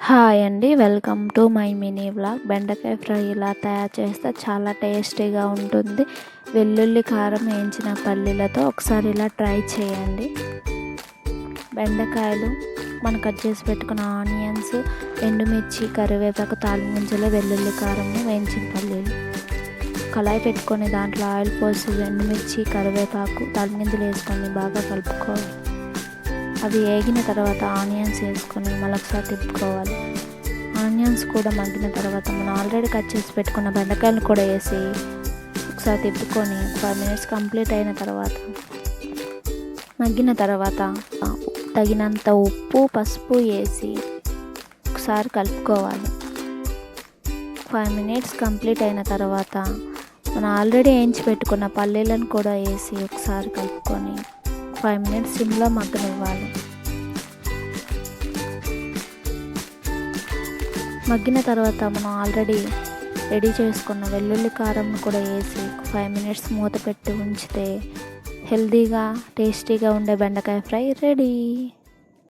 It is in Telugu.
హాయ్ అండి, welcome to my mini vlog. బెండకాయ ఫ్రై ఇలా తయారు చేస్తే చాలా టేస్టీగా ఉంటుంది. వెల్లుల్లి కారం వేయించిన పల్లీలతో ఒకసారి ఇలా ట్రై చేయండి. బెండకాయలు మనం కట్ చేసి పెట్టుకున్న ఆనియన్స్, ఎండుమిర్చి, కరివేపాకు, తాలింపు గింజలు, వెల్లుల్లి కారం, వేయించిన పల్లీలు. కళాయి పెట్టుకొని దాంట్లో ఆయిల్ పోసి ఎండుమిర్చి, కరివేపాకు, తాలింపు గింజలు వేసుకొని బాగా కలుపుకోవాలి. అవి వేగిన తర్వాత ఆనియన్స్ వేసుకొని మళ్ళొకసారి తిప్పుకోవాలి. ఆనియన్స్ కూడా మగ్గిన తర్వాత మనం ఆల్రెడీ కట్ చేసి పెట్టుకున్న బెండకాయలు కూడా వేసి ఒకసారి తిప్పుకొని 5 minutes కంప్లీట్ అయిన తర్వాత మగ్గిన తర్వాత తగినంత ఉప్పు, పసుపు వేసి ఒకసారి కలుపుకోవాలి. 5 minutes కంప్లీట్ అయిన తర్వాత మనం ఆల్రెడీ వేయించి పెట్టుకున్న పల్లీలను కూడా వేసి ఒకసారి కలుపుకొని 5 minutes సిమ్లో మగ్గనివ్వాలి. మగ్గిన తర్వాత మనం ఆల్రెడీ రెడీ చేసుకున్న వెల్లుల్లి కారం కూడా వేసి 5 minutes మూత పెట్టి ఉంచితే హెల్తీగా టేస్టీగా ఉండే బెండకాయ ఫ్రై రెడీ.